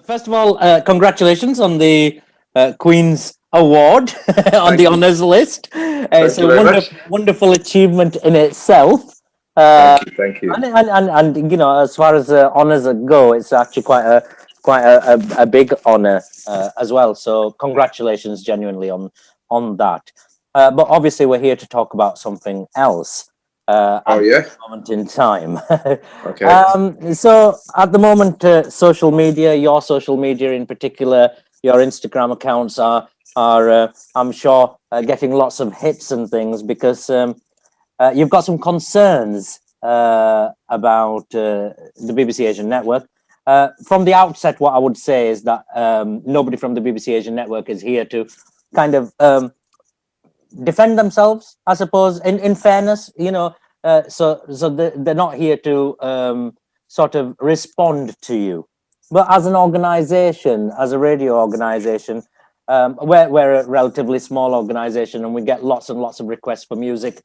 First of all, congratulations on the Queen's Award on the Thank you. honours list. It's Thank a you very much. wonderful achievement in itself. Thank you. Thank you. And you know, as far as honours go, it's actually quite a big honour as well. So congratulations, genuinely on that. But obviously, we're here to talk about something else Oh at yeah. this moment in time. Okay. So at the moment, social media, your social media in particular, your Instagram accounts are I'm sure getting lots of hits and things because you've got some concerns about the BBC Asian Network. From the outset, what I would say is that nobody from the BBC Asian Network is here to kind of defend themselves, I suppose. In fairness, you know, they're not here to sort of respond to you. But as an organization, as a radio organization, we're a relatively small organization, and we get lots and lots of requests for music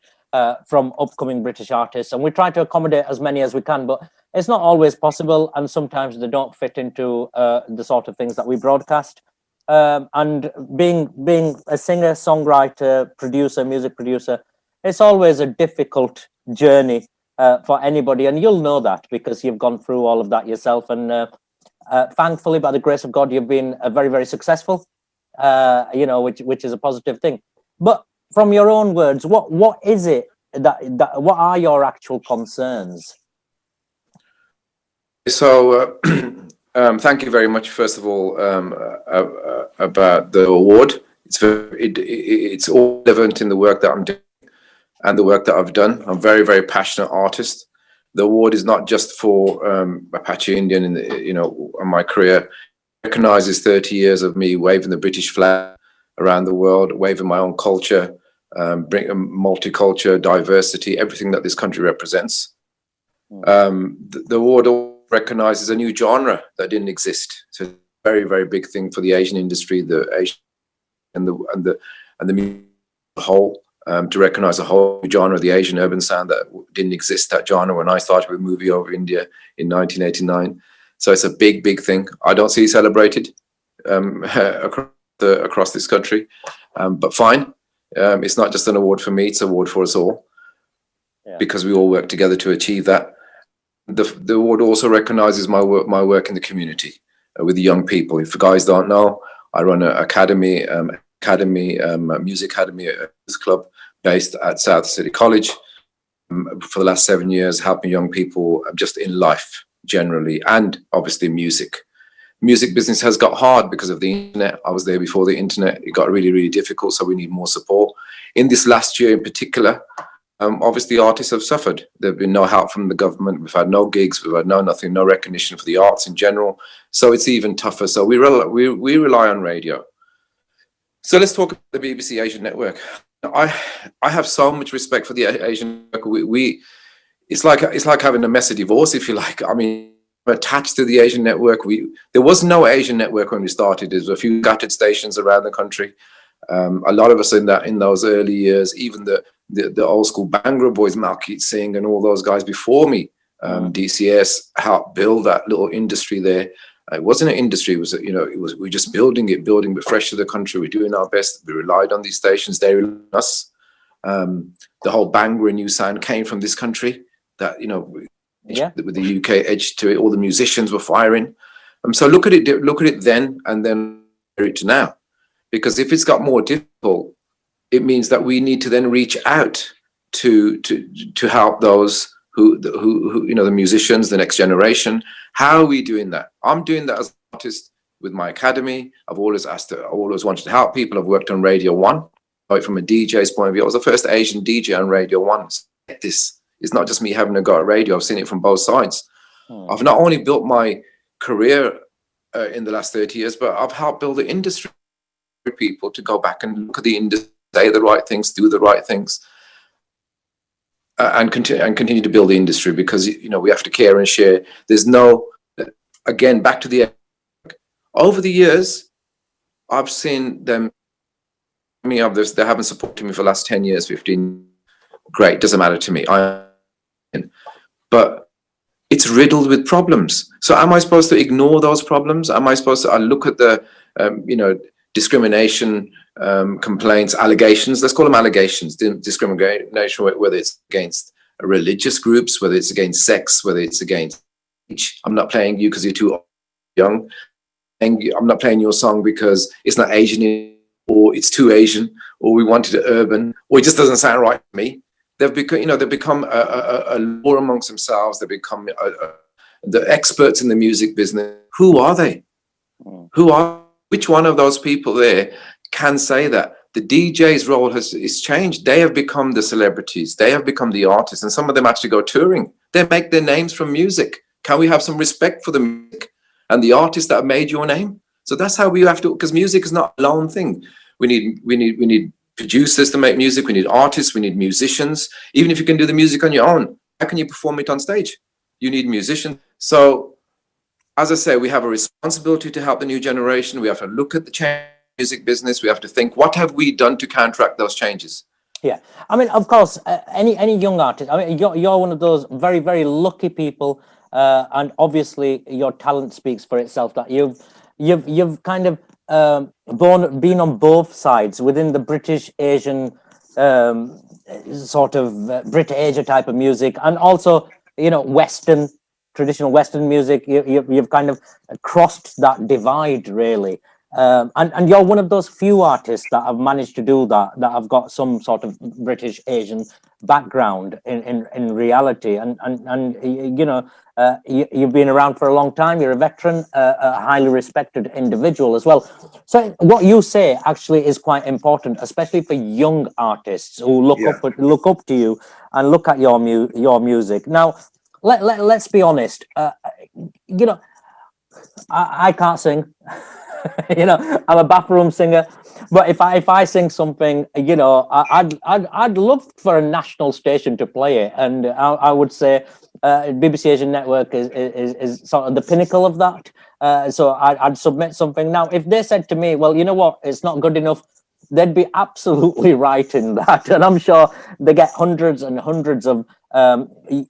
from upcoming British artists, and we try to accommodate as many as we can. But it's not always possible, and sometimes they don't fit into the sort of things that we broadcast. And being a singer, songwriter, producer, music producer, it's always a difficult journey for anybody, and you'll know that because you've gone through all of that yourself. And thankfully, by the grace of God, you've been very successful. You know, which is a positive thing. But from your own words, what is it that what are your actual concerns? So, thank you very much. First of all, about the award. It's all relevant in the work that I'm doing and the work that I've done. I'm a very passionate artist. The award is not just for Apache Indian in on my career. It recognizes 30 years of me waving the British flag around the world, waving my own culture, bring multicultural diversity, everything that this country represents. The award recognizes a new genre that didn't exist. So it's a very big thing for the Asian industry, the Asian and the music whole. To recognize a whole new genre, the Asian urban sound that didn't exist, that genre, when I started with Movie Over India in 1989. So it's a big thing. I don't see it celebrated across this country, but fine. It's not just an award for me; it's an award for us all, because we all work together to achieve that. The award also recognizes my work in the community with the young people. If you guys don't know, I run an academy, music academy, club based at South City College for the last 7 years, helping young people just in life generally, and obviously music. Music business has got hard because of the internet. I was there before the internet. It got really difficult, so we need more support. In this last year in particular, obviously artists have suffered. There've been no help from the government. We've had no gigs, we've had nothing, no recognition for the arts in general. So it's even tougher. So we rely on radio. So let's talk about the BBC Asian Network. I have so much respect for the Asian Network. It's like having a messy divorce, if you like. I mean, I'm attached to the Asian Network. There was no Asian Network when we started. There's a few scattered stations around the country. A lot of us in those early years, even the old school Bhangra boys, Malkeet Singh and all those guys before me, DCS helped build that little industry there. It wasn't an industry. It was, we're just building it fresh to the country. We're doing our best. We relied on these stations. They relied on us. The whole Bhangra new sound came from this country. That, with the UK edge to it, all the musicians were firing. So look at it then, and then it to now. Because if it's got more difficult, it means that we need to then reach out to help those who the musicians, the next generation. How are we doing that? I'm doing that as an artist with my academy. I've always wanted to help people. I've worked on Radio 1, right, from a DJ's point of view. I was the first Asian DJ on Radio 1. This is not just me having a go at radio. I've seen it from both sides. I've not only built my career in the last 30 years, but I've helped build the industry for people to go back and look at the industry, say the right things, do the right things, and continue to build the industry, because we have to care and share. There's no, again, back to the, over the years, I've seen them, they haven't supported me for the last 10 years, 15. Great, doesn't matter to me. But it's riddled with problems. So am I supposed to ignore those problems? Am I supposed to look at the, discrimination complaints, allegations? Let's call them allegations. Discrimination, whether it's against religious groups, whether it's against sex, whether it's against age. I'm not playing you because you're too young. And I'm not playing your song because it's not Asian, or it's too Asian, or we wanted it urban, or it just doesn't sound right to me. They've become a law amongst themselves. They become the experts in the music business. Who are they? Which one of those people there can say that? The DJ's role is changed. They have become the celebrities. They have become the artists, and some of them actually go touring. They make their names from music. Can we have some respect for the music and the artists that have made your name? So that's how we have to, because music is not a lone thing. We need producers to make music. We need artists. We need musicians. Even if you can do the music on your own, how can you perform it on stage? You need musicians. So, as I say, we have a responsibility to help the new generation. We have to look at the change in the music business. We have to think, what have we done to counteract those changes? Yeah, I mean, of course, any young artist. I mean, you're one of those very, very lucky people, and obviously your talent speaks for itself. That you've kind of been on both sides within the British Asian sort of Brit Asia type of music, and also Western, traditional Western music. You've kind of crossed that divide, really. And you're one of those few artists that have managed to do that have got some sort of British Asian background in reality. And you've been around for a long time. You're a veteran, a highly respected individual as well. So what you say actually is quite important, especially for young artists who look up to you and look at your music. Now, let's be honest. I can't sing. I'm a bathroom singer, but if I sing something, I'd love for a national station to play it, and I would say BBC Asian Network is sort of the pinnacle of that. So I'd submit something. Now, if they said to me, well, you know what, it's not good enough, they'd be absolutely right in that, and I'm sure they get hundreds and hundreds of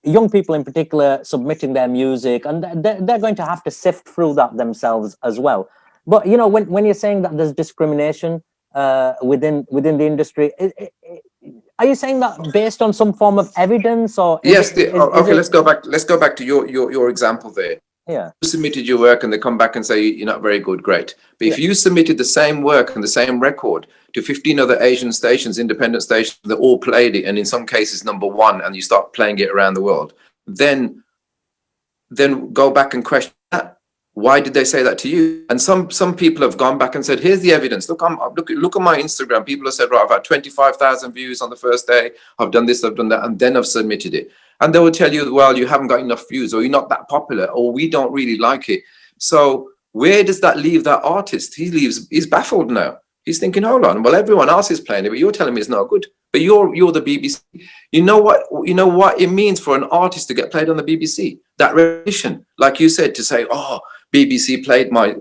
young people in particular submitting their music, and they're going to have to sift through that themselves as well. But when you're saying that there's discrimination within the industry, are you saying that based on some form of evidence, or yes? Let's go back. Let's go back to your example there. Yeah. You submitted your work and they come back and say you're not very good. Great. But if you submitted the same work and the same record to 15 other Asian stations, independent stations, that all played it, and in some cases #1, and you start playing it around the world, then go back and question that. Why did they say that to you? And some people have gone back and said, here's the evidence. Look at my Instagram. People have said, right, I've had 25,000 views on the first day. I've done this, I've done that, and then I've submitted it. And they will tell you, well, you haven't got enough views, or you're not that popular, or we don't really like it. So where does that leave that artist? He's baffled now. He's thinking, hold on, well, everyone else is playing it, but you're telling me it's not good. But you're the BBC. You know what it means for an artist to get played on the BBC? That recognition, like you said, to say, oh, BBC played my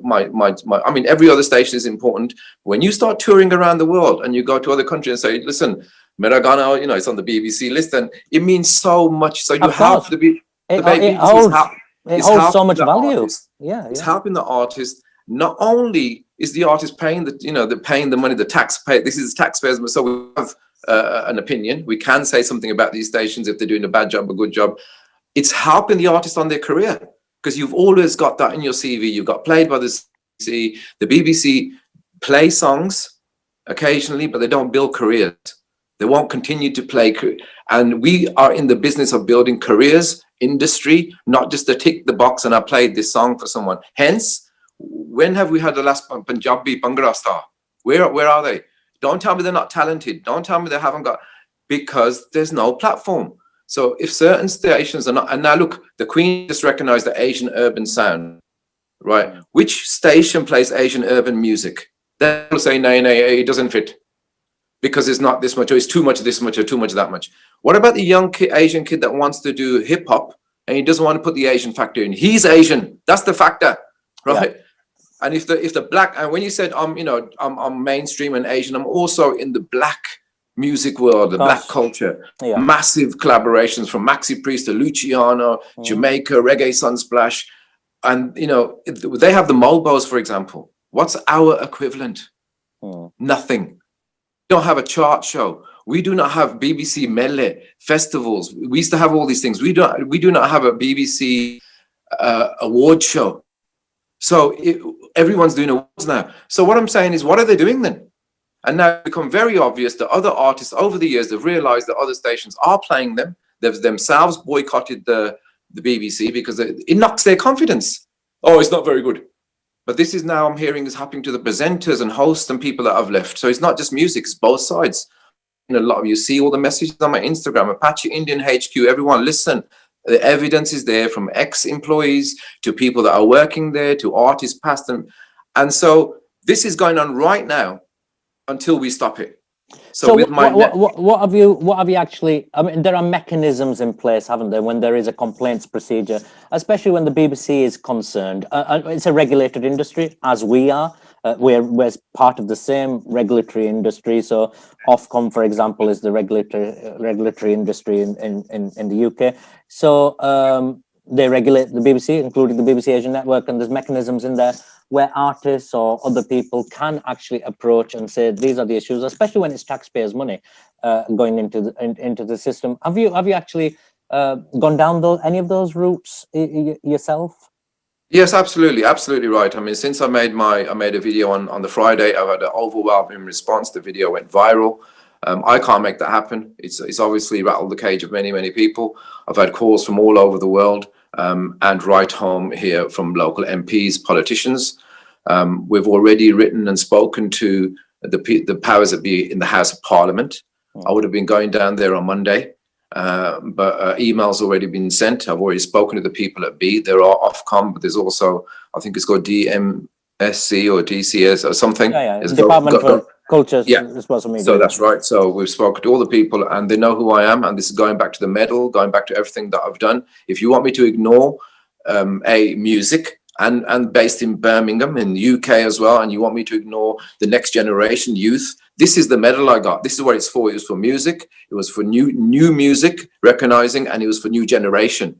I mean, every other station is important. When you start touring around the world and you go to other countries and say, listen, Miragano, it's on the BBC list, and it means so much. So you have to be, it holds so much value. It's helping the artist. Not only is the artist paying paying the money, the taxpayer, this is taxpayers, so we have an opinion. We can say something about these stations if they're doing a bad job, a good job. It's helping the artist on their career, because you've always got that in your CV. You got played by the BBC. The BBC play songs occasionally, but they don't build careers. They won't continue to play. And we are in the business of building careers, industry, not just to tick the box and I played this song for someone. Hence, when have we had the last Punjabi Bhangra star? Where are they? Don't tell me they're not talented. Don't tell me they haven't got, because there's no platform. So if certain stations are not, and now look, the Queen just recognized the Asian urban sound, right? Which station plays Asian urban music? They'll say, no, it doesn't fit, because it's not this much, or it's too much of this much, or too much of that much. What about the young Asian kid that wants to do hip hop and he doesn't want to put the Asian factor in? He's Asian. That's the factor, right? Yeah. And if the black, and when you said I'm mainstream and Asian, I'm also in the black music world, the black culture, Yeah. massive collaborations from Maxi Priest to Luciano, Jamaica, Reggae Sunsplash. And, you know, they have the Mobos, for example. What's our equivalent? Nothing. We don't have a chart show. We do not have BBC Mele festivals. We used to have all these things. We do not have a BBC award show. So everyone's doing awards now. So what I'm saying is, what are they doing then? And now it's become very obvious that other artists over the years have realized that other stations are playing them. They've themselves boycotted the BBC because it knocks their confidence. Oh, it's not very good. But this is now, I'm hearing, is happening to the presenters and hosts and people that have left. So it's not just music, it's both sides. And a lot of you see all the messages on my Instagram, Apache Indian HQ, everyone listen. The evidence is there from ex-employees to people that are working there, to artists past them. And so this is going on right now until we stop it. So with what have you actually, I mean, there are mechanisms in place, haven't there, when there is a complaints procedure, especially when the BBC is concerned. It's a regulated industry, as we are. We're part of the same regulatory industry. So Ofcom, for example, is the regulatory industry in the UK. So they regulate the BBC, including the BBC Asian Network, and there's mechanisms in there where artists or other people can actually approach and say these are the issues, especially when it's taxpayers' money going into the system. Have you actually gone down any of those routes yourself? Yes, absolutely right. I mean, since I made a video on the Friday, I've had an overwhelming response. The video went viral. I can't make that happen. It's obviously rattled the cage of many people. I've had calls from all over the world and right home here from local MPs, politicians. We've already written and spoken to the powers that be in the House of Parliament. I would have been going down there on Monday, but emails already been sent. I've already spoken to the people at B. There are Ofcom, but there's also, I think it's called DMSC or DCS or something. Yeah. Department for Culture. Yeah. So that's right. So we've spoken to all the people and they know who I am. And this is going back to the medal, going back to everything that I've done. If you want me to ignore music, and based in Birmingham in the UK as well, and you want me to ignore the next generation youth, this is the medal I got. This is what it's for. It was for music, it was for new music recognizing, and it was for new generation.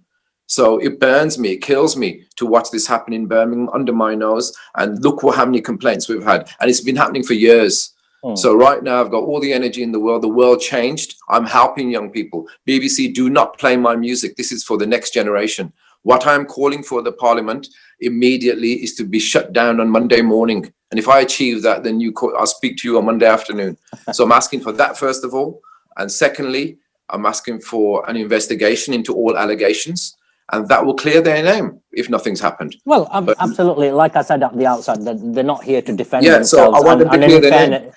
So it burns me, it kills me to watch this happen in Birmingham under my nose, and look how many complaints we've had, and it's been happening for years. So right now I've got all the energy in the world changed, I'm helping young people. BBC, do not play my music. This is for the next generation. What I'm calling for the Parliament immediately is to be shut down on Monday morning. And if I achieve that, then I'll speak to you on Monday afternoon. So I'm asking for that, first of all. And secondly, I'm asking for an investigation into all allegations. And that will clear their name if nothing's happened. Well, absolutely. Like I said at the outset, they're not here to defend themselves. So I want them to clear their name.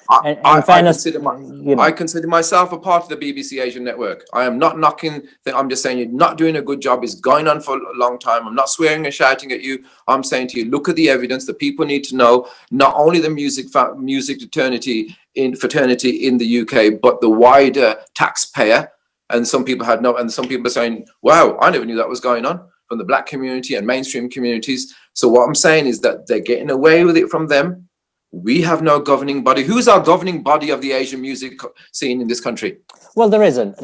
I consider myself a part of the BBC Asian Network. I am not knocking. I'm just saying you're not doing a good job. It's going on for a long time. I'm not swearing and shouting at you. I'm saying to you, look at the evidence. The people need to know not only the music fraternity in the UK, but the wider taxpayer. And some people and some people are saying, wow, I never knew that was going on, from the black community and mainstream communities. So what I'm saying is that they're getting away with it from them. We have no governing body. Who's our governing body of the Asian music scene in this country? Well, there isn't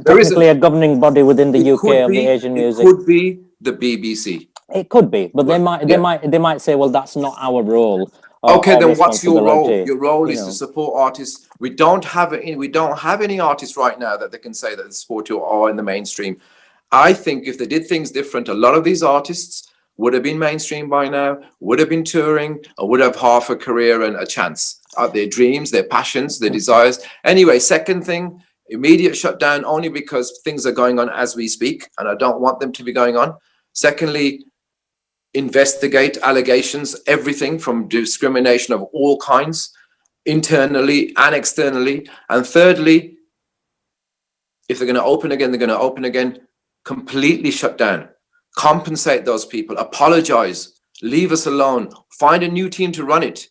technically a governing body within the UK of the Asian music. It could be the BBC. It could be, but they might say, well, that's not our role. Okay, then what's your role? Your role is to support artists. We don't have any artists right now that they can say that they support you or are in the mainstream. I think if they did things different, a lot of these artists would have been mainstream by now, would have been touring, or would have half a career and a chance at their dreams, their passions, their desires. Anyway, second thing, immediate shutdown only because things are going on as we speak, and I don't want them to be going on. Secondly, investigate allegations, everything from discrimination of all kinds, internally and externally. And thirdly, if they're going to open again, they're going to open again, completely shut down, compensate those people, apologize, leave us alone, find a new team to run it.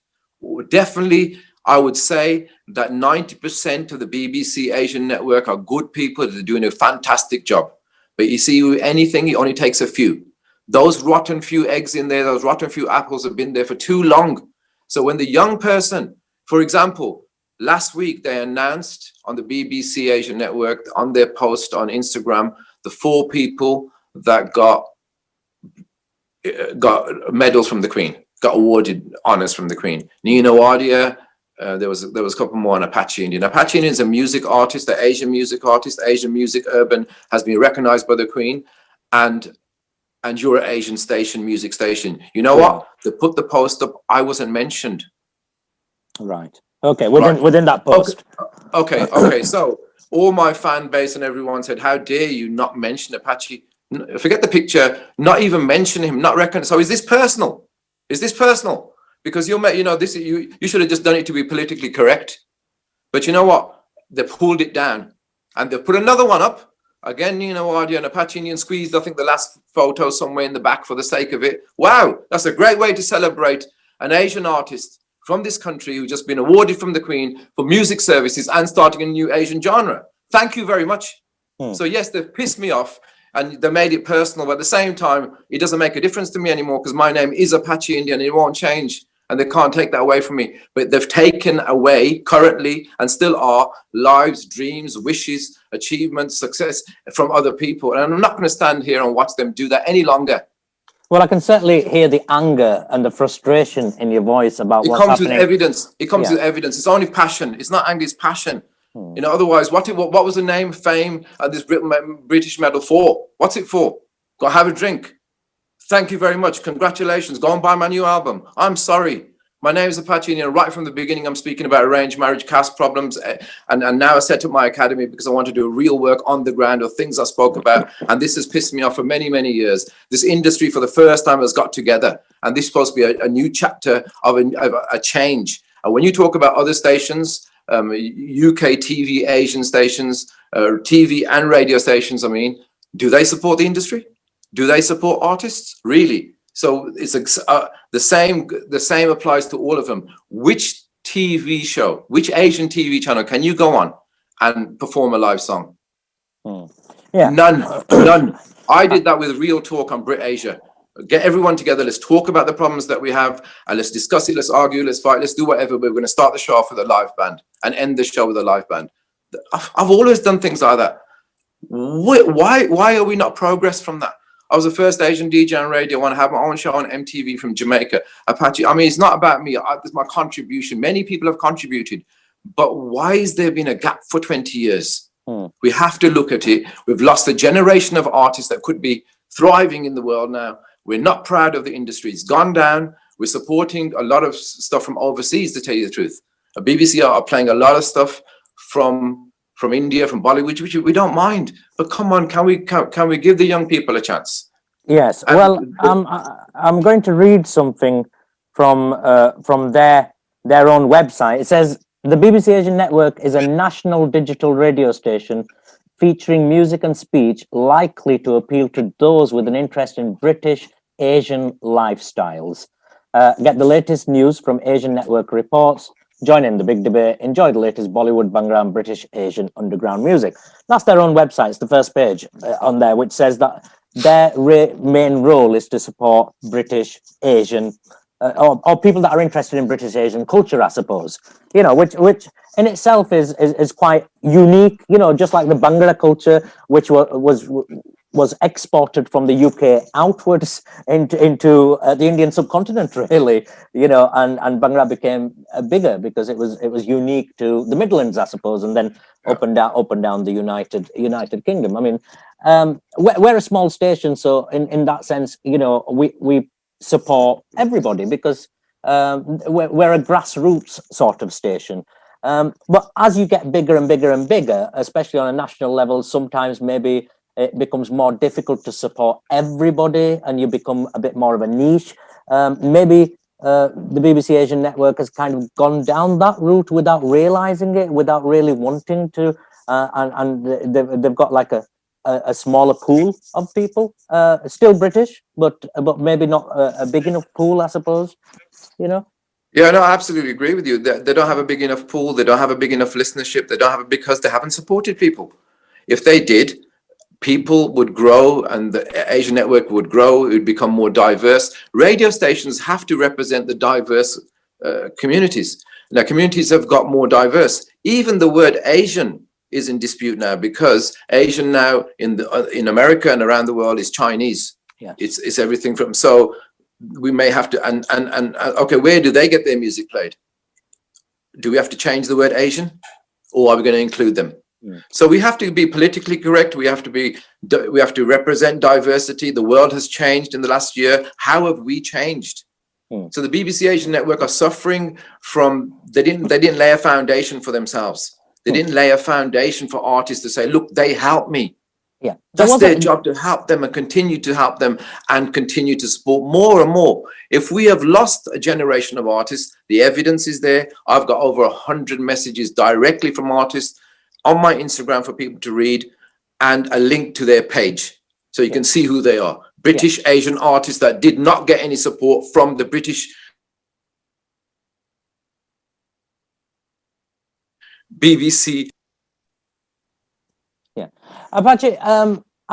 Definitely, I would say that 90% of the BBC Asian Network are good people that are doing a fantastic job. But you see, anything, it only takes a few. Those rotten few eggs in there, those rotten few apples have been there for too long. So when the young person, for example, Last week, they announced on the BBC Asia Network, on their post on Instagram, the 4 people that got medals from the Queen, got awarded honors from the Queen. Nina Wadia, there was a couple more on Apache Indian. Apache Indian is a music artist, the Asian music artist. Asian Music Urban has been recognized by the Queen, and you're an Asian station, music station. You know what? They put the post up. I wasn't mentioned. Right. Okay. Within that post. Okay. So all my fan base and everyone said, "How dare you not mention Apache? Forget the picture. Not even mention him. Not reckon." So is this personal? Is this personal? Because you know this. You should have just done it to be politically correct. But you know what? They pulled it down, and they put another one up. Again, you know, Adia and Apache Indian squeezed, I think, the last photo somewhere in the back for the sake of it. Wow, that's a great way to celebrate an Asian artist from this country who's just been awarded from the Queen for music services and starting a new Asian genre. Thank you very much. So yes, they've pissed me off and they made it personal, but at the same time, it doesn't make a difference to me anymore because my name is Apache Indian and it won't change. And they can't take that away from me. But they've taken away currently and still are lives, dreams, wishes, achievements, success from other people. And I'm not going to stand here and watch them do that any longer. Well, I can certainly hear the anger and the frustration in your voice about what's happening. It comes with evidence. It comes with evidence. It's only passion. It's not anger, it's passion. You know, otherwise, what was the name, fame, and this British medal for? What's it for? Go have a drink. Thank you very much. Congratulations. Go and buy my new album. I'm sorry. My name is Apache Indian. Right from the beginning, I'm speaking about arranged marriage, caste problems. And now I set up my academy because I want to do real work on the ground of things I spoke about. And this has pissed me off for many, many years. This industry for the first time has got together. And this is supposed to be a new chapter of a change. And when you talk about other stations, UK TV, Asian stations, TV and radio stations, I mean, do they support the industry? Do they support artists? Really? So it's the same applies to all of them. Which TV show, which Asian TV channel can you go on and perform a live song? Yeah. None. I did that with Real Talk on Brit Asia. Get everyone together. Let's talk about the problems that we have and let's discuss it. Let's argue. Let's fight. Let's do whatever. But we're going to start the show off with a live band and end the show with a live band. I've always done things like that. Why are we not progressed from that? I was the first Asian DJ on radio. I want to have my own show on MTV from Jamaica. Apache. I mean, it's not about me. It's my contribution. Many people have contributed. But why has there been a gap for 20 years? We have to look at it. We've lost a generation of artists that could be thriving in the world now. We're not proud of the industry. It's gone down. We're supporting a lot of stuff from overseas, to tell you the truth. BBC are playing a lot of stuff from India, from Bollywood, which we don't mind. But come on, can we give the young people a chance? Yes. Well, I'm going to read something from their own website. It says the BBC Asian Network is a national digital radio station featuring music and speech likely to appeal to those with an interest in British Asian lifestyles. Get the latest news from Asian Network reports. Join in the big debate. Enjoy the latest Bollywood, Bhangra, and British Asian underground music. That's their own website. It's the first page on there, which says that their main role is to support British Asian or people that are interested in British Asian culture, I suppose. You know, which in itself is quite unique. You know, just like the Bhangra culture, which was exported from the UK outwards into the Indian subcontinent, really, you know, and Bhangra became bigger because it was unique to the Midlands, I suppose, and then up and down the United Kingdom. I mean, we're a small station, so in that sense, you know, we support everybody because we're a grassroots sort of station. But as you get bigger and bigger and bigger, especially on a national level, sometimes maybe it becomes more difficult to support everybody and you become a bit more of a niche. Maybe the BBC Asian Network has kind of gone down that route without realizing it, without really wanting to, and they've got like a smaller pool of people, still British, but maybe not a big enough pool, I suppose, you know? Yeah, no, I absolutely agree with you. They don't have a big enough pool. They don't have a big enough listenership. They don't have it because they haven't supported people. If they did, people would grow and the Asian network would grow. It would become more diverse. Radio stations have to represent the diverse communities. Now, communities have got more diverse. Even the word Asian is in dispute now, because Asian now in America and around the world is Chinese. Yeah. It's everything from, so we may have to, and okay, where do they get their music played? Do we have to change the word Asian, or are we going to include them? So we have to be politically correct. We have to represent diversity. The world has changed in the last year. How have we changed? So the BBC Asian Network are suffering from, they didn't lay a foundation for themselves. They didn't lay a foundation for artists to say, look, they help me. Yeah, that's their job, to help them and continue to help them and continue to support more and more. If we have lost a generation of artists, the evidence is there. I've got over 100 messages directly from artists on my Instagram for people to read, and a link to their page so you can see who they are. British Asian artists that did not get any support from the British BBC. Yeah, Apache.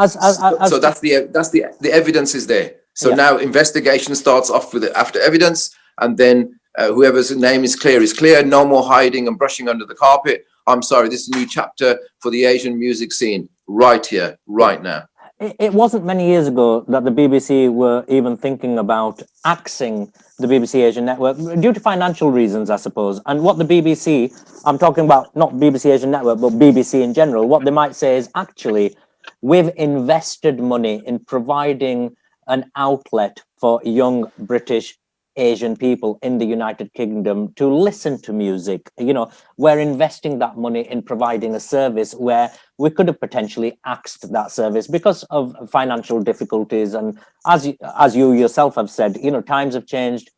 So that's the evidence is there. So now investigation starts off with after evidence, and then whoever's name is clear. No more hiding and brushing under the carpet. I'm sorry, this is a new chapter for the Asian music scene right here, right now. It wasn't many years ago that the BBC were even thinking about axing the BBC Asian Network due to financial reasons, I suppose. And what the BBC, I'm talking about not BBC Asian Network, but BBC in general, what they might say is, actually, we've invested money in providing an outlet for young British Asian people in the United Kingdom to listen to music. You know, we're investing that money in providing a service where we could have potentially axed that service because of financial difficulties. And as you yourself have said, you know, times have changed,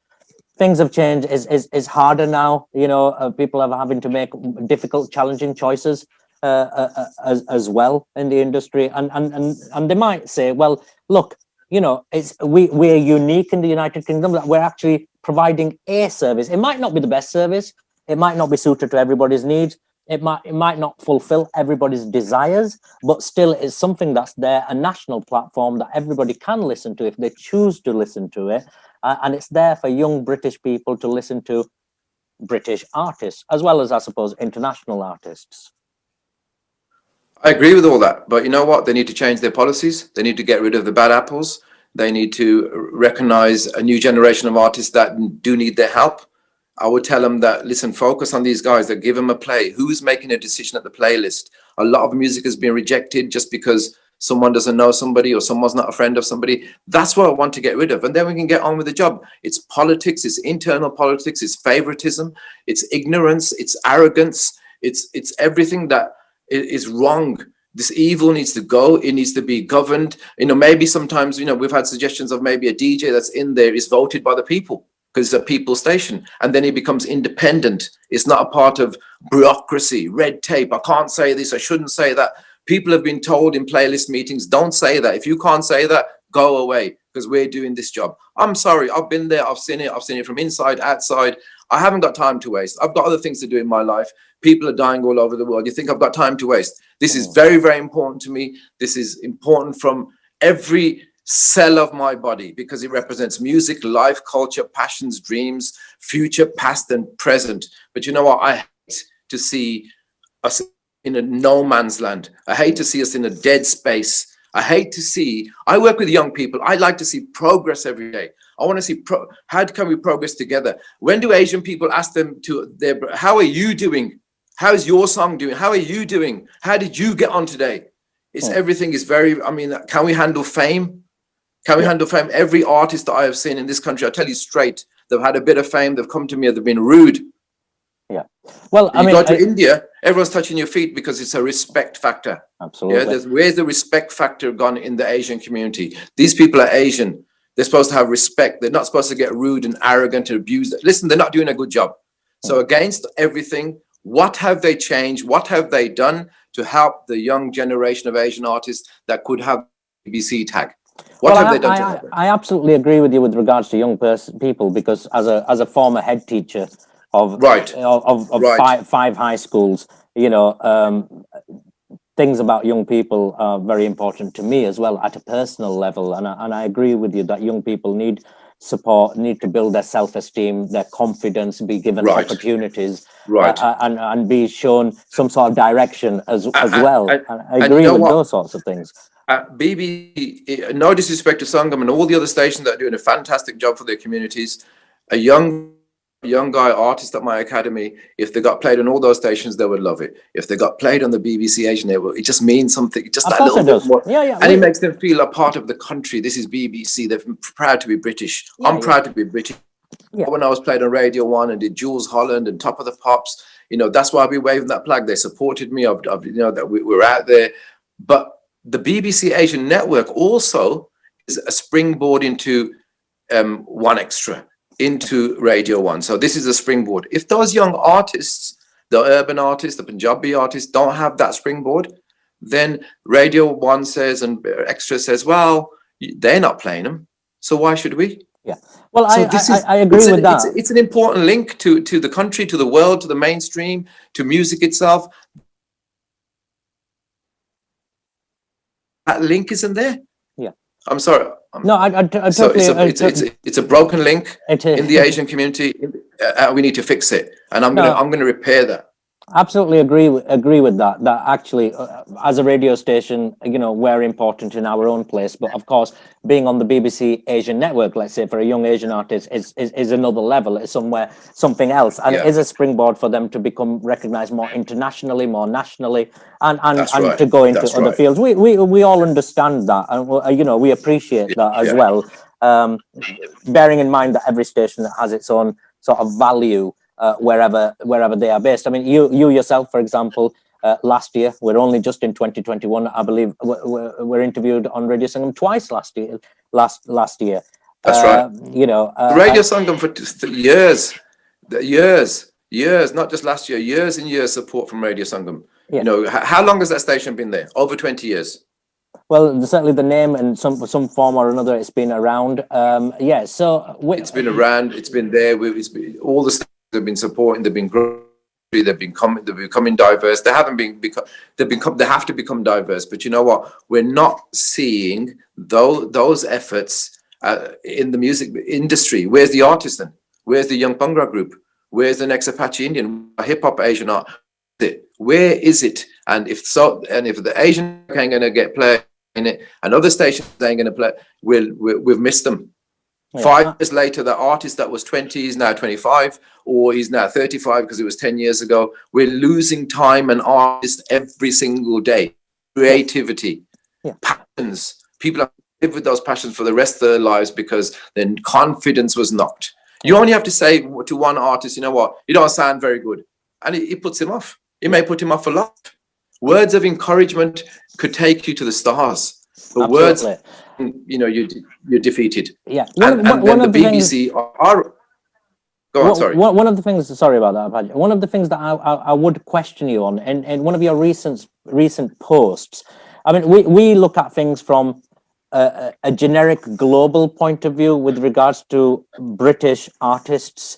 things have changed. Is harder now. You know, people are having to make difficult, challenging choices as well in the industry. And they might say, well, look, you know, we're unique in the United Kingdom that we're actually providing a service. It might not be the best service. It might not be suited to everybody's needs. It might not fulfill everybody's desires, but still it's something that's there, a national platform that everybody can listen to if they choose to listen to it. And it's there for young British people to listen to British artists, as well as, I suppose, international artists. I agree with all that, but you know what? They need to change their policies. They need to get rid of the bad apples. They need to recognize a new generation of artists that do need their help. I would tell them that, listen, focus on these guys, that give them a play. Who's making a decision at the playlist? A lot of music has been rejected just because someone doesn't know somebody or someone's not a friend of somebody. That's what I want to get rid of. And then we can get on with the job. It's politics, it's internal politics, it's favoritism, it's ignorance, it's arrogance, it's everything that is wrong. This evil needs to go. It needs to be governed. You know, maybe sometimes, you know, we've had suggestions of maybe a DJ that's in there is voted by the people because it's a people station, and then he becomes independent. It's not a part of bureaucracy, red tape. I can't say this, I shouldn't say that. People have been told in playlist meetings, don't say that. If you can't say that, go away, because we're doing this job. I'm sorry, I've been there, I've seen it from inside, outside. I haven't got time to waste. I've got other things to do in my life. People are dying all over the world. You think I've got time to waste? This is very, very important to me. This is important from every cell of my body, because it represents music, life, culture, passions, dreams, future, past, and present. But you know what? I hate to see us in a no man's land. I hate to see us in a dead space. I hate to see, I work with young people. I like to see progress every day. I want to see, how can we progress together? When do Asian people ask them to how are you doing? How is your song doing? How are you doing? How did you get on today? It's everything is very, I mean, can we handle fame? Can we handle fame? Every artist that I have seen in this country, I tell you straight, they've had a bit of fame. They've come to me, they've been rude. Yeah. Well, I mean, you go to India, everyone's touching your feet because it's a respect factor. Absolutely. Yeah, where's the respect factor gone in the Asian community? These people are Asian. They're supposed to have respect. They're not supposed to get rude and arrogant and abuse. Listen, they're not doing a good job. So against everything, what have they changed? What have they done to help the young generation of Asian artists that could have BBC tag? What have they done to help them? I absolutely agree with you with regards to young people, because as a former head teacher of five high schools, you know, things about young people are very important to me as well at a personal level, and I agree with you that young people need support, need to build their self-esteem, their confidence, be given Right. opportunities, Right. and be shown some sort of direction as well. I agree you know with what? those sorts of things. BBC, no disrespect to Sangam and all the other stations that are doing a fantastic job for their communities. A young guy artist at my academy, if they got played on all those stations, they would love it. If they got played on the BBC Asian network, it just means something, just a little bit more. Yeah. And it makes them feel a part of the country. This is BBC. They're proud to be British. I'm proud to be British. When I was played on Radio 1 and did Jules Holland and Top of the Pops, you know, that's why I'll be waving that flag. They supported me. You know, that we're out there. But the BBC Asian network also is a springboard into One Extra, into Radio 1. So this is a springboard. If those young artists, the urban artists, the Punjabi artists, don't have that springboard, then Radio 1 says and Extra says, well, they're not playing them. So why should we? Yeah. Well, so I agree with that. It's an important link to the country, to the world, to the mainstream, to music itself. That link isn't there. Yeah. I'm sorry. No, I totally. It's a broken link in the Asian community. We need to fix it, and I'm gonna repair that. Absolutely agree with that. That actually, as a radio station, you know, we're important in our own place. But of course, being on the BBC Asian network, let's say, for a young Asian artist, is another level. It's something else, and it is a springboard for them to become recognised more internationally, more nationally, and to go into other fields. We all understand that, and you know, we appreciate that as well. Bearing in mind that every station has its own sort of value. Wherever they are based. I mean, you yourself, for example, last year, we're only just in 2021, I believe, we're interviewed on Radio Sangam twice last year. That's right. You know, Radio Sangam for years, not just last year, years and years support from Radio Sangam. Yeah. You know, how long has that station been there? Over 20 years. Well, certainly the name and some form or another, it's been around. Yeah, so it's been around. It's been there. All the they've been supporting. They've been growing. They're becoming diverse. They have to become diverse. But you know what? We're not seeing those efforts in the music industry. Where's the artist then? Where's the young Bhangra group? Where's the next Apache Indian hip hop Asian art? Where is it? And if the Asian ain't going to get played in it, and other stations ain't going to play, we've missed them. Yeah. 5 years later, the artist that was 20 is now 25, or he's now 35 because it was 10 years ago. We're losing time and artists every single day. Creativity, passions. People have to live with those passions for the rest of their lives because then confidence was knocked. You only have to say to one artist, you know what, you don't sound very good. And it puts him off. It may put him off for life. Words of encouragement could take you to the stars. The words, you know, you're defeated. Yeah. And then the BBC are. Go on, sorry. One of the things, sorry about that, Apache. One of the things that I would question you on, in one of your recent posts, I mean, we look at things from a generic global point of view with regards to British artists,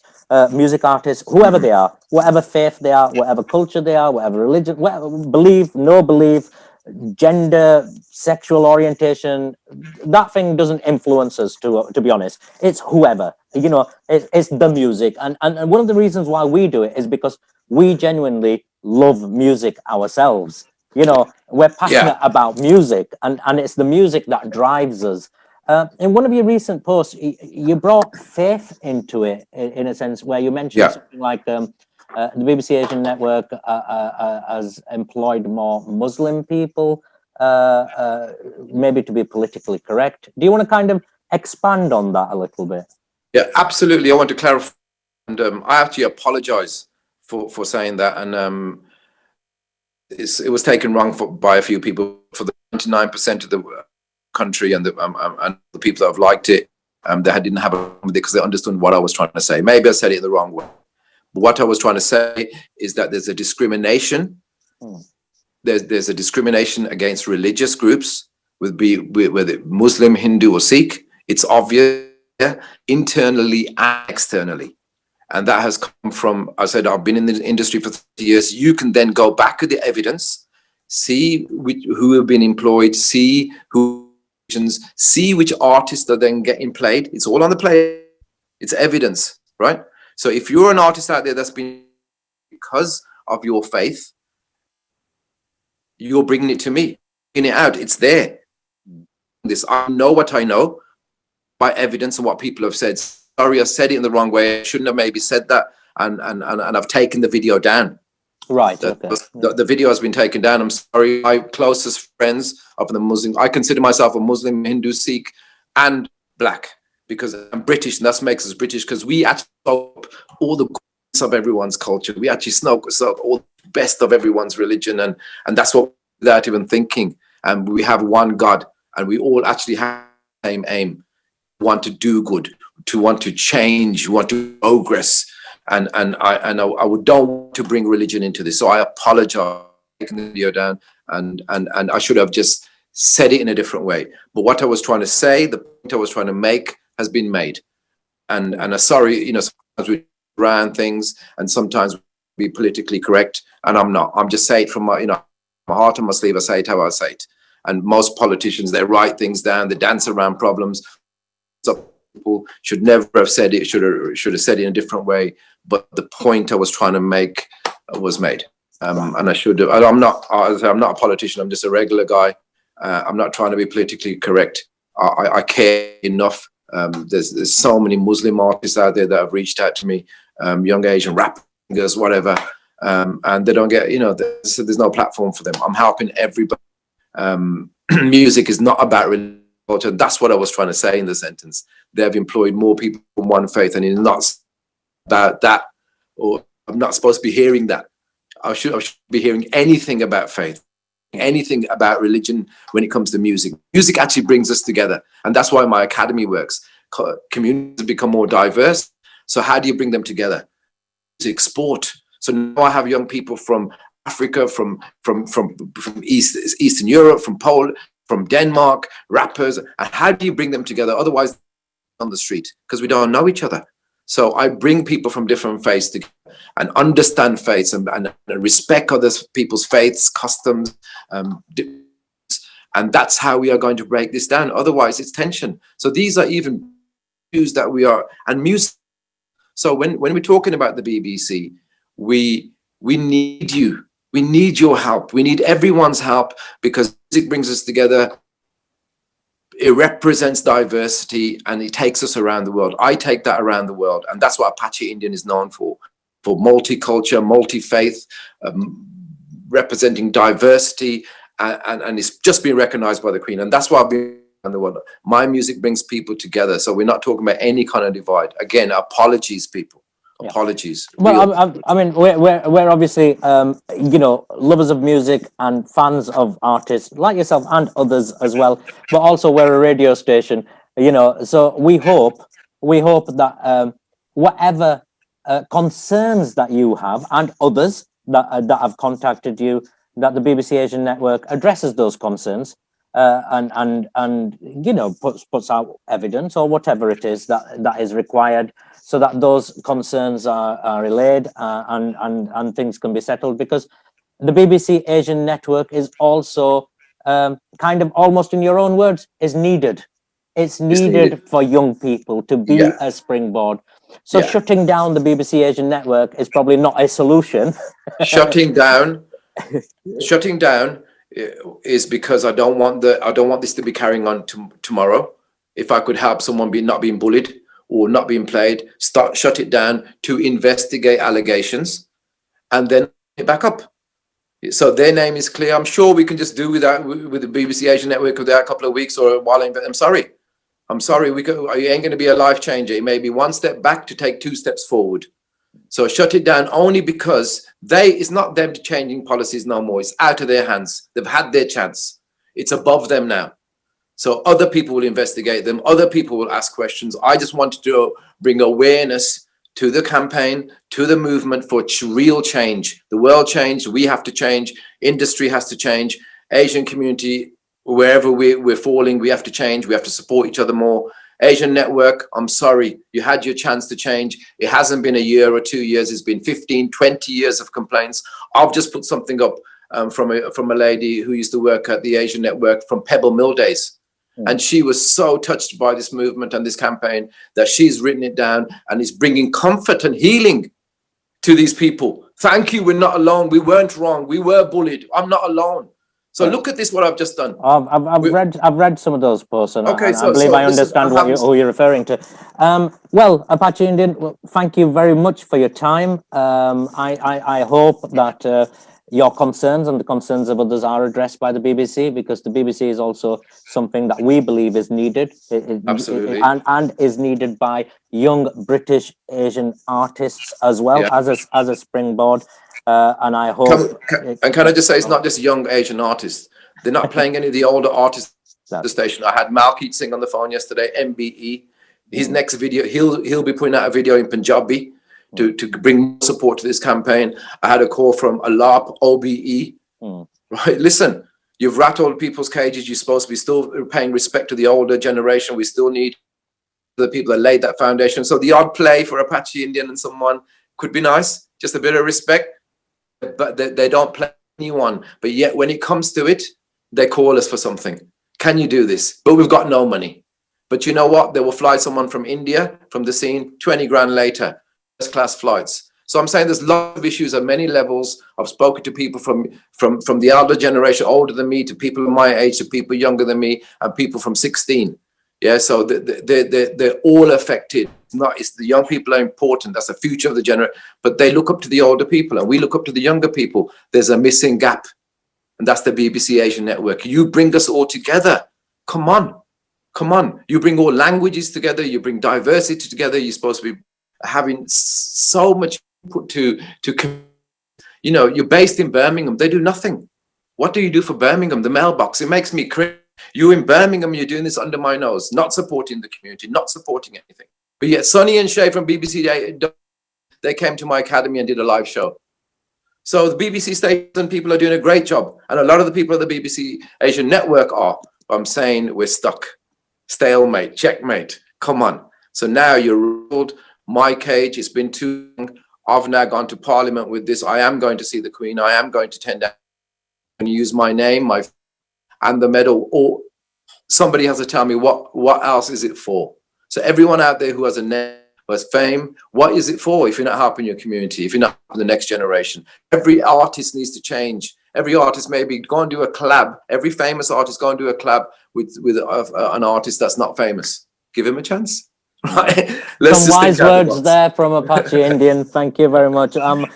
music artists, whoever they are, whatever faith they are, whatever culture they are, whatever religion, whatever belief, no belief, gender, sexual orientation, that thing doesn't influence us, to be honest. It's whoever, you know, it's the music. And one of the reasons why we do it is because we genuinely love music ourselves. You know, we're passionate about music, and it's the music that drives us. In one of your recent posts, you brought faith into it, in a sense, where you mentioned something like the BBC Asian network has employed more Muslim people, maybe to be politically correct. Do you want to kind of expand on that a little bit? Yeah, absolutely. I want to clarify, and I actually apologize for saying that, and it was taken wrong by a few people. For the 99% of the country and the people that have liked it, they didn't have a problem with it because they understood what I was trying to say. Maybe I said it the wrong way. But what I was trying to say is that there's a discrimination. There's a discrimination against religious groups, whether Muslim, Hindu, or Sikh. It's obvious internally and externally. And that has come from, I said, I've been in the industry for 30 years. You can then go back to the evidence, see who have been employed, see who see which artists are then getting played. It's all on the play. It's evidence, right? So if you're an artist out there that's been, because of your faith, you're bringing it to me, bringing it out. It's there. I know what I know by evidence and what people have said. Sorry, I said it in the wrong way. I shouldn't have maybe said that, and I've taken the video down. Right. Okay. The video has been taken down. I'm sorry. My closest friends of the Muslim, I consider myself a Muslim, Hindu, Sikh, and black, because I'm British, and that makes us British, because we actually soak all the goodness of everyone's culture. We actually soak all the best of everyone's religion, and that's what, without even thinking. And we have one God, and we all actually have the same aim: want to do good, to want to change, want to progress. And I don't want to bring religion into this, so I apologize for taking the video down, and I should have just said it in a different way. But what I was trying to say, the point I was trying to make, has been made. And I'm sorry, sometimes we around things, and sometimes we be politically correct, and I'm not. I'm just saying it from my heart on my sleeve. I say it how I say it. And most politicians, they write things down, they dance around problems. So people should never have said it. Should have said it in a different way. But the point I was trying to make was made, and I should have. I'm not a politician. I'm just a regular guy. I'm not trying to be politically correct. I care enough. There's so many Muslim artists out there that have reached out to me, young Asian rappers, whatever, and they don't get. There's no platform for them. I'm helping everybody. Music is not about religion. That's what I was trying to say in the sentence. They've employed more people from one faith, and it's not about that, or I'm not supposed to be hearing that. I should be hearing anything about faith, anything about religion when it comes to music. Music actually brings us together, and that's why my academy works. Communities become more diverse. So how do you bring them together? To export. So now I have young people from Africa, from Eastern Europe, from Poland, from Denmark, rappers. And how do you bring them together? Otherwise, on the street, because we don't know each other. So I bring people from different faiths together and understand faiths and respect other people's faiths, customs, and that's how we are going to break this down. Otherwise, it's tension. So these are even views that we are, and music. So when we're talking about the BBC, we need you. We need your help. We need everyone's help, because music brings us together. It represents diversity, and it takes us around the world. I take that around the world, and that's what Apache Indian is known for multiculture, multi-faith, representing diversity, and it's just been recognized by the Queen. And that's why I've been around the world. My music brings people together, so we're not talking about any kind of divide. Again, apologies, people. Apologies. Well, I mean, we're obviously, lovers of music and fans of artists like yourself and others as well. But also, we're a radio station, So we hope that whatever concerns that you have, and others that have contacted you, that the BBC Asian Network addresses those concerns. And puts out evidence or whatever it is that is required, so that those concerns are relayed and things can be settled, because the BBC Asian Network is also kind of, almost in your own words, is needed. It's needed for young people to be a springboard. So shutting down the BBC Asian Network is probably not a solution. Shutting down is because I don't want this to be carrying on tomorrow. If I could help someone not being bullied or not being played, shut it down to investigate allegations, and then it back up. So their name is clear. I'm sure we can just do without with the BBC Asian Network without a couple of weeks or a while. I'm sorry. It ain't going to be a life changer. It may be one step back to take two steps forward. So shut it down only because it's not them changing policies no more. It's out of their hands. They've had their chance. It's above them now. So other people will investigate them. Other people will ask questions. I just wanted to bring awareness to the campaign, to the movement for real change. The world changed. We have to change. Industry has to change. Asian community, wherever we're falling, we have to change. We have to support each other more. Asian Network, I'm sorry, you had your chance to change. It hasn't been a year or 2 years. It's been 15, 20 years of complaints. I've just put something up from a lady who used to work at the Asian Network from Pebble Mill days. And she was so touched by this movement and this campaign that she's written it down and is bringing comfort and healing to these people. Thank you, we're not alone. We weren't wrong. We were bullied. I'm not alone. So look at this, what I've just done. I've read some of those posts, and, okay, I believe I understand who you're referring to. Well, Apache Indian, well, thank you very much for your time. I hope that your concerns and the concerns of others are addressed by the BBC, because the BBC is also something that we believe is needed. Absolutely. And is needed by young British Asian artists as well, as a springboard. And I hope. Can I just say, it's not just young Asian artists. They're not playing any of the older artists at the station. I had Malkeet Singh on the phone yesterday, MBE. His next video, he'll be putting out a video in Punjabi to bring support to this campaign. I had a call from Alap OBE. Right, listen, you've rattled people's cages. You're supposed to be still paying respect to the older generation. We still need the people that laid that foundation. So the odd play for Apache Indian and someone could be nice, just a bit of respect. But they don't play anyone. But yet when it comes to it, they call us for something. Can you do this? But we've got no money. But you know what? They will fly someone from India, from the scene, 20 grand later, first class flights. So I'm saying there's lots of issues at many levels. I've spoken to people from the elder generation, older than me, to people my age, to people younger than me, and people from 16. Yeah, so they're all affected. It's the young people are important. That's the future of the generation. But they look up to the older people, and we look up to the younger people. There's a missing gap, and that's the BBC Asian Network. You bring us all together. Come on, come on. You bring all languages together. You bring diversity together. You're supposed to be having so much input to. You know, you're based in Birmingham. They do nothing. What do you do for Birmingham? The mailbox. It makes me cringe. You in Birmingham, you're doing this under my nose, not supporting the community, not supporting anything. But yet Sonny and Shay from BBC, they came to my academy and did a live show. So the BBC station people are doing a great job. And a lot of the people at the BBC Asian Network are. I'm saying we're stuck. Stalemate, checkmate. Come on. So now you're ruled. My cage, it's been too long. I've now gone to Parliament with this. I am going to see the Queen. I am going to tender and use my name, and the medal, or somebody has to tell me what else is it for. So everyone out there who has a name, who has fame, what is it for if you're not helping your community, if you're not helping the next generation? Every artist needs to change. Every artist maybe go and do a collab. Every famous artist go and do a collab with an artist that's not famous. Give him a chance. Right? Some wise words there from Apache Indian. Thank you very much. I'm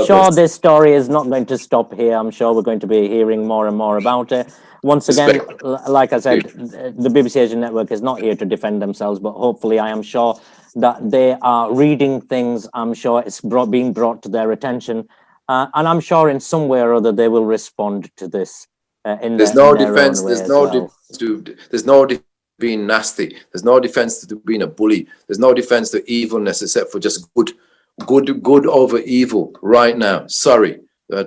sure this story is not going to stop here. I'm sure we're going to be hearing more and more about it. Once again, like I said, the BBC Asian Network is not here to defend themselves, but hopefully I am sure that they are reading things. I'm sure it's being brought to their attention. And I'm sure in some way or other they will respond to this there's no defense to being nasty. There's no defense to being a bully. There's no defense to evilness except for just good over evil right now. Sorry.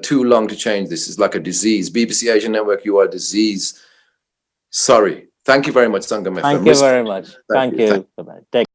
Too long to change this. It's like a disease. BBC Asian Network, you are a disease. Sorry. Thank you very much, Sangam. Thank you very much. Thank you. Bye-bye.